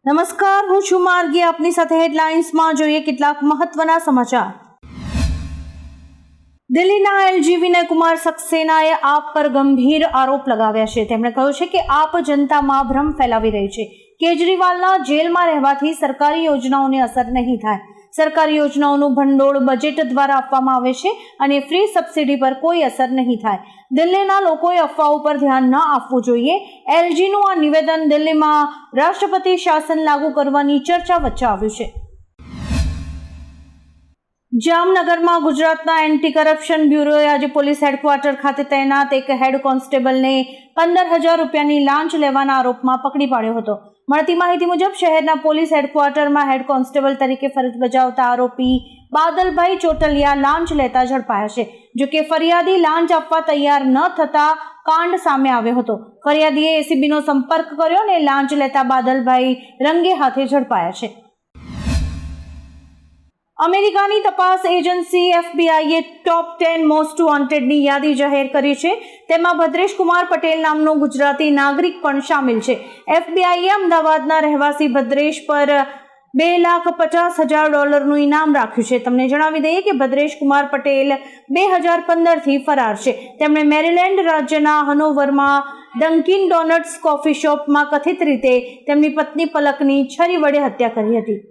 નમસ્કાર, હું છું માર્ગી. આપની સાથે હેડલાઇન્સમાં જોઈએ કેટલાક મહત્વના સમાચાર. દિલ્હીના એલજી વિનયકુમાર સક્સેનાએ આપ પર ગંભીર આરોપ લગાવ્યા છે. તેમણે કહ્યું છે કે આપ જનતામાં ભ્રમ ફેલાવી રહી છે. કેજરીવાલના જેલમાં રહેવાથી સરકારી યોજનાઓને અસર નહીં થાય. સરકારી યોજનાઓનું ભંડોળ બજેટ દ્વારા આપવામાં આવે છે અને ફ્રી સબસિડી પર કોઈ અસર નહીં થાય. દિલ્હીના લોકોએ અફવાઓ પર ધ્યાન ન આપવું જોઈએ. એલજીનું આ નિવેદન દિલ્હીમાં રાષ્ટ્રપતિ શાસન લાગુ કરવાની ચર્ચા વચ્ચે આવ્યું છે. જામનગરમાં ગુજરાતના એન્ટી કરપ્શન બ્યુરોએ આજે પોલીસ હેડક્વાર્ટર ખાતે તૈનાત એક હેડ કોન્સ્ટેબલને 15,000 રૂપિયાની લાંચ લેવાના આરોપમાં પકડી પાડ્યો હતો. મળતી માહિતી મુજબ શહેરના પોલીસ હેડક્વાર્ટરમાં હેડ કોન્સ્ટેબલ તરીકે ફરજ બજાવતા આરોપી બાદલભાઈ ચોટલિયા લાંચ લેતા ઝડપાયા છે. જોકે ફરિયાદી લાંચ આપવા તૈયાર ન થતા કાંડ સામે આવ્યો હતો. ફરિયાદીએ એસીબીનો સંપર્ક કર્યો અને લાંચ લેતા બાદલભાઈ રંગે હાથે ઝડપાયા છે. અમેરિકાની તપાસ એજન્સી એફબીઆઈએ ટોપ 10 મોસ્ટ વોન્ટેડની યાદી જાહેર કરી છે. તેમાં ભદ્રેશ કુમાર પટેલ નામનો ગુજરાતી નાગરિક પણ સામેલ છે. એફબીઆઈએ અમદાવાદના રહેવાસી ભદ્રેશ પર $2,50,000 ઇનામ રાખ્યું છે. તમને જણાવી દઈએ કે ભદ્રેશ કુમાર પટેલ 2015થી ફરાર છે. તેમણે મેરીલેન્ડ રાજ્યના હનોવરમાં ડંકિન ડોનટ્સ કોફી શોપમાં કથિત રીતે તેમની પત્ની પલકની છરી વડે હત્યા કરી હતી.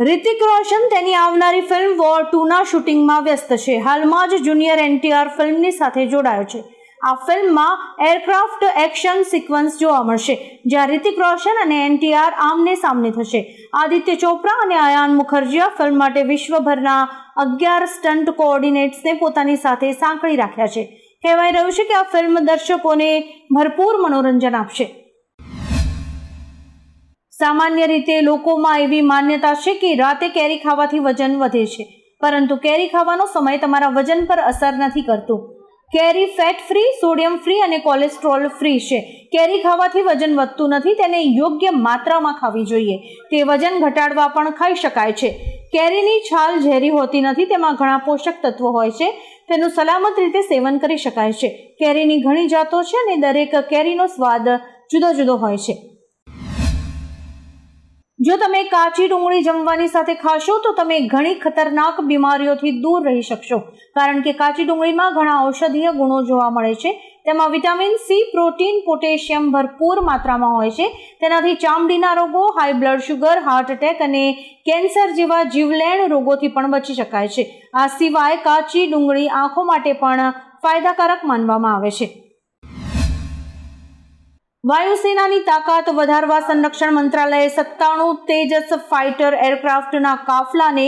રિતિક રોશન તેની આવનારી ફિલ્મ વોર 2ના શૂટિંગમાં વ્યસ્ત છે. હાલમાં જ જુનિયર એનટીઆર ફિલ્મની સાથે જોડાયો છે. આ ફિલ્મમાં એરક્રાફ્ટ એક્શન સિક્વન્સ જોવા મળશે, જ્યાં રિતિક રોશન અને એનટીઆર આમને સામને થશે. આદિત્ય ચોપરા અને અયાન મુખર્જીએ આ ફિલ્મ માટે વિશ્વભરના 11 સ્ટન્ટ કોઓર્ડિનેટર્સને પોતાની સાથે સાંકળી રાખ્યા છે. કહેવાય રહ્યું છે કે આ ફિલ્મ દર્શકોને ભરપૂર મનોરંજન આપશે. સામાન્ય રીતે લોકોમાં એવી માન્યતા છે કે રાતે કેરી ખાવાથી વજન વધે છે, પરંતુ કેરી ખાવાનો સમય તમારા વજન પર અસર નથી કરતો. કેરી ફેટ ફ્રી, સોડિયમ ફ્રી અને કોલેસ્ટ્રોલ ફ્રી છે. કેરી ખાવાથી વજન વધતું નથી. તેને યોગ્ય માત્રામાં ખાવી જોઈએ. તે વજન ઘટાડવા પણ ખાઈ શકાય છે. કેરીની છાલ ઝેરી હોતી નથી. તેમાં ઘણા પોષક તત્વો હોય છે. તેનું સલામત રીતે સેવન કરી શકાય છે. કેરીની ઘણી જાતો છે અને દરેક કેરીનો સ્વાદ જુદો જુદો હોય છે. જો તમે કાચી ડુંગળી જમવાની સાથે ખાશો તો તમે ઘણી ખતરનાક બીમારીઓથી દૂર રહી શકશો, કારણ કે કાચી ડુંગળીમાં ઘણા ઔષધીય ગુણો જોવા મળે છે. તેમાં વિટામિન સી, પ્રોટીન, પોટેશિયમ ભરપૂર માત્રામાં હોય છે. તેનાથી ચામડીના રોગો, high blood sugar, heart attack અને કેન્સર જેવા જીવલેણ રોગોથી પણ બચી શકાય છે. આ સિવાય કાચી ડુંગળી આંખો માટે પણ ફાયદાકારક માનવામાં આવે છે. વાયુસેનાની તાકાત વધારવા સંરક્ષણ મંત્રાલયે 97 તેજસ ફાઇટર એરક્રાફ્ટના કાફલાને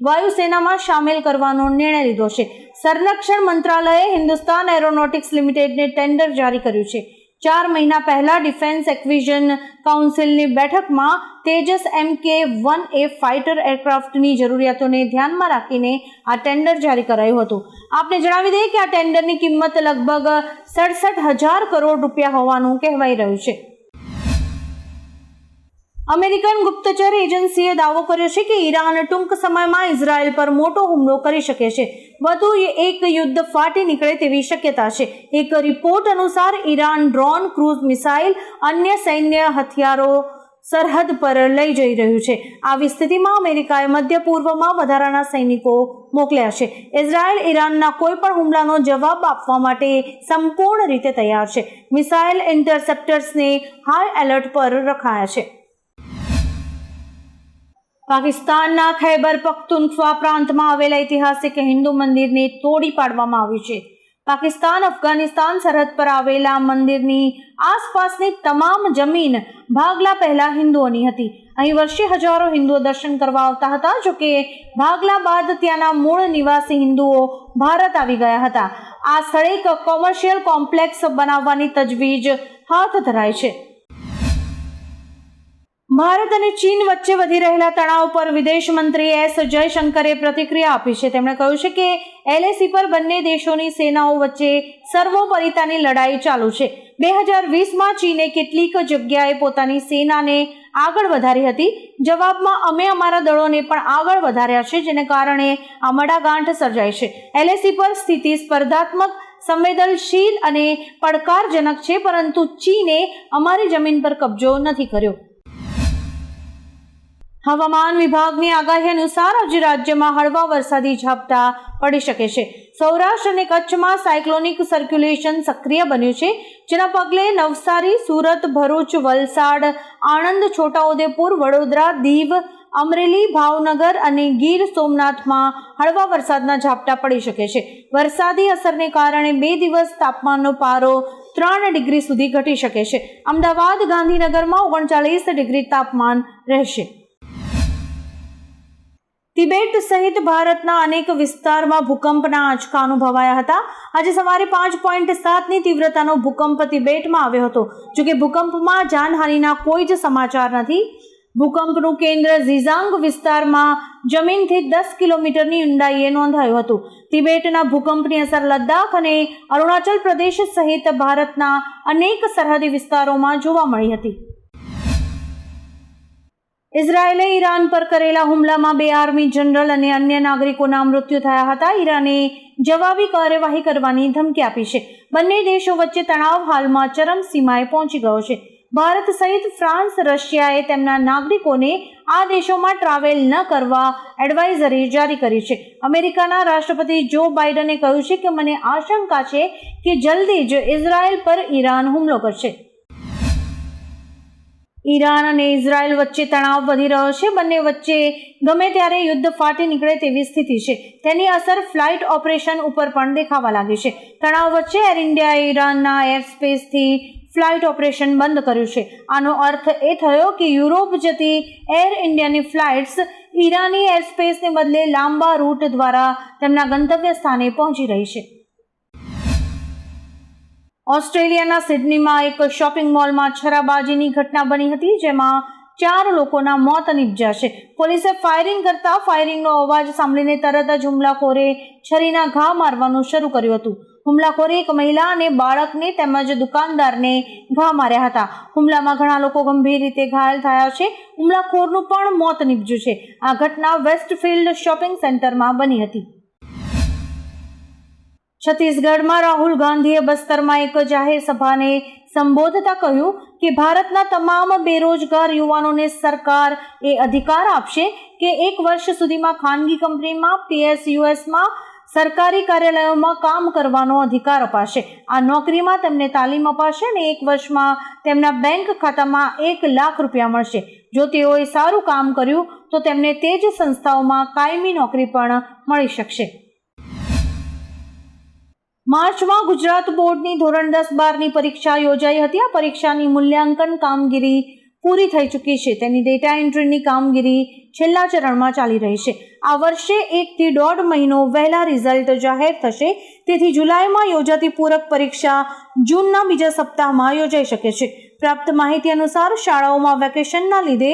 વાયુસેનામાં સામેલ કરવાનો નિર્ણય લીધો છે. સંરક્ષણ મંત્રાલયે હિન્દુસ્તાન એરોનોટિક્સ લિમિટેડને ટેન્ડર જારી કર્યું છે. 4 મહિના પહેલા ડિફેન્સ એક્વિઝિશન કાઉન્સિલની બેઠકમાં તેજસ MK-1A ફાઇટર એરક્રાફ્ટની જરૂરિયાતોને ધ્યાનમાં રાખીને આ ટેન્ડર જારી કરાયું હતું. આપને જણાવી દઈએ કે આ ટેન્ડરની કિંમત લગભગ 67,000 કરોડ રૂપિયા હોવાનું કહેવાઈ રહ્યું છે. અમેરિકન ગુપ્તચર એજન્સીએ દાવો કર્યો છે કે ઈરાન ટૂંક સમયમાં ઇઝરાયલ પર મોટો હુમલો કરી શકે છે. વધુ એક યુદ્ધ ફાટી નીકળે તેવી શક્યતા છે. એક રિપોર્ટ અનુસાર ઈરાન ડ્રોન, ક્રૂઝ મિસાઇલ, અન્ય સૈન્ય હથિયારો સરહદ પર લઈ જઈ રહ્યું છે. આવી સ્થિતિમાં અમેરિકાએ મધ્ય પૂર્વમાં વધારાના સૈનિકો મોકલ્યા છે. ઇઝરાયલ ઈરાનના કોઈ પણ હુમલાનો જવાબ આપવા માટે સંપૂર્ણ રીતે તૈયાર છે. મિસાઇલ ઇન્ટરસેપ્ટર્સને હાઈ એલર્ટ પર રખાયા છે. પાકિસ્તાનના ખૈબર પખ્તુનખ્વા પ્રાંતમાં આવેલા ઐતિહાસિક હિન્દુ મંદિરને તોડી પાડવામાં આવ્યું છે. પાકિસ્તાન અફઘાનિસ્તાન સરહદ પર આવેલા મંદિરની આસપાસની તમામ જમીન ભાગલા પહેલા હિન્દુઓની હતી. અહીં વર્ષે હજારો હિન્દુઓ દર્શન કરવા આવતા હતા. જોકે ભાગલા બાદ ત્યાંના મૂળ નિવાસી હિન્દુઓ ભારત આવી ગયા હતા. આ સ્થળે એક કોમર્શિયલ કોમ્પ્લેક્સ બનાવવાની તજવીજ હાથ ધરાઈ છે. ભારત અને ચીન વચ્ચે વધી રહેલા તણાવ પર વિદેશ મંત્રી એસ જયશંકરે પ્રતિક્રિયા આપી છે. તેમણે કહ્યું છે કે LAC પર બંને દેશોની સેનાઓ વચ્ચે સર્વોપરિતાની લડાઈ ચાલુ છે. 2020માં ચીને કેટલીક જગ્યાએ પોતાની સેનાને આગળ વધારી હતી. જવાબમાં અમે અમારા દળોને પણ આગળ વધાર્યા છે, જેને કારણે આ મડાગાંઠ સર્જાય છે. LAC પર સ્થિતિ સ્પર્ધાત્મક સંવેદનશીલ અને પડકારજનક છે, પરંતુ ચીને અમારી જમીન પર કબજો નથી કર્યો. હવામાન વિભાગની આગાહી અનુસાર આજે રાજ્યમાં હળવા વરસાદી ઝાપટા પડી શકે છે. સૌરાષ્ટ્ર અને કચ્છમાં સાયક્લોનિક સર્ક્યુલેશન સક્રિય બન્યું છે, જેના પગલે નવસારી, સુરત, ભરૂચ, વલસાડ, આણંદ, છોટાઉદેપુર, વડોદરા, દીવ, અમરેલી, ભાવનગર અને ગીર સોમનાથમાં હળવા વરસાદના ઝાપટા પડી શકે છે. વરસાદી અસરને કારણે 2 દિવસ તાપમાનનો પારો 3 ડિગ્રી સુધી ઘટી શકે છે. અમદાવાદ, ગાંધીનગરમાં 39 ડિગ્રી તાપમાન રહેશે. તિબેટ સહિત ભારતના અનેક વિસ્તારમાં ભૂકંપના આંચકા અનુભવાયા હતા. આજે સવારે 5.7ની તીવ્રતાનો ભૂકંપ તિબેટમાં આવ્યો હતો. જોકે ભૂકંપમાં જાનહાનિના કોઈ જ સમાચાર નથી. ભૂકંપનું કેન્દ્ર ઝીજાંગ વિસ્તારમાં જમીનથી 10 કિલોમીટરની ઊંડાઈએ નોંધાયું હતું. તિબેટના ભૂકંપની અસર લદ્દાખ અને અરુણાચલ પ્રદેશ સહિત ભારતના અનેક સરહદી વિસ્તારોમાં જોવા મળી હતી. ઇઝરાયેલે ઈરાન પર કરેલા હુમલામાં 2 આર્મી જનરલ અને અન્ય નાગરિકોના મૃત્યુ થયા હતા. ઈરાને જવાબી કાર્યવાહી કરવાની ધમકી આપી છે. બંને દેશો વચ્ચે તણાવ હાલમાં ચરમસીમાએ પહોંચી ગયો છે. ભારત સહિત ફ્રાન્સ, રશિયાએ તેમના નાગરિકોને આ દેશોમાં ટ્રાવેલ ન કરવા એડવાઇઝરી જારી કરી છે. અમેરિકાના રાષ્ટ્રપતિ જો બાઇડને કહ્યું છે કે મને આશંકા છે કે જલ્દી જ ઇઝરાયેલ પર ઈરાન હુમલો કરશે. ઈરાન અને ઇઝરાયલ વચ્ચે તણાવ વધી રહ્યો છે. બંને વચ્ચે ગમે ત્યારે યુદ્ધ ફાટી નીકળે તેવી સ્થિતિ છે. તેની અસર ફ્લાઇટ ઓપરેશન ઉપર પણ દેખાવા લાગી છે. તણાવ વચ્ચે એર ઇન્ડિયાએ ઈરાનના એરસ્પેસથી ફ્લાઇટ ઓપરેશન બંધ કર્યું છે. આનો અર્થ એ થયો કે યુરોપ જતી એર ઇન્ડિયાની ફ્લાઇટ્સ ઈરાની એરસ્પેસને બદલે લાંબા રૂટ દ્વારા તેમના ગંતવ્ય સ્થાને પહોંચી રહી છે. ઓસ્ટ્રેલિયાના સિડનીમાં એક શોપિંગ મોલમાં છરાબાજીની ઘટના બની હતી, જેમાં 4 લોકોના મોત નીપજ્યા છે. પોલીસે ફાયરિંગ કરતા ફાયરિંગનો અવાજ સાંભળીને તરત જ હુમલાખોરે છરીના ઘા મારવાનું શરૂ કર્યું હતું. હુમલાખોરે એક મહિલા અને બાળકને તેમજ દુકાનદારને ઘા માર્યા હતા. હુમલામાં ઘણા લોકો ગંભીર રીતે ઘાયલ થયા છે. હુમલાખોરનું પણ મોત નીપજ્યું છે. આ ઘટના વેસ્ટફિલ્ડ શોપિંગ સેન્ટરમાં બની હતી. છત્તીસગઢમાં રાહુલ ગાંધીએ બસ્તરમાં એક જાહેર સભાને સંબોધતા કહ્યું કે ભારતના તમામ બેરોજગાર યુવાનોને સરકાર એ અધિકાર આપશે કે 1 વર્ષ સુધીમાં ખાનગી કંપનીમાં, PSUSમાં, સરકારી કાર્યાલયોમાં કામ કરવાનો અધિકાર અપાશે. આ નોકરીમાં તેમને તાલીમ અપાશે અને 1 વર્ષમાં તેમના બેંક ખાતામાં 1 લાખ રૂપિયા મળશે. જો તેઓએ સારું કામ કર્યું તો તેમને તે જ સંસ્થાઓમાં કાયમી નોકરી પણ મળી શકશે. માર્ચમાં ગુજરાત બોર્ડની ધોરણ 10-12ની પરીક્ષા યોજાઈ હતી. આ પરીક્ષાની મૂલ્યાંકન કામગીરી પૂરી થઈ ચૂકી છે. તેની ડેટા એન્ટ્રીની કામગીરી છેલ્લા ચરણમાં ચાલી રહી છે. આ વર્ષે 1 થી 1.5 મહિનો વહેલા રિઝલ્ટ જાહેર થશે. તેથી જુલાઈમાં યોજાતી પૂરક પરીક્ષા જૂનના બીજા સપ્તાહમાં યોજાઈ શકે છે. પ્રાપ્ત માહિતી અનુસાર શાળાઓમાં વેકેશનના લીધે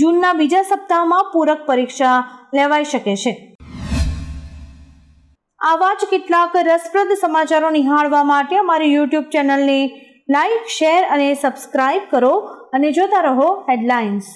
જૂનના બીજા સપ્તાહમાં પૂરક પરીક્ષા લેવાઈ શકે છે. આવા જ કેટલાક રસપ્રદ સમાચારો નિહાળવા માટે અમારી YouTube ચેનલને લાઇક, શેર અને સબસ્ક્રાઇબ કરો અને જોતા રહો હેડલાઇન્સ.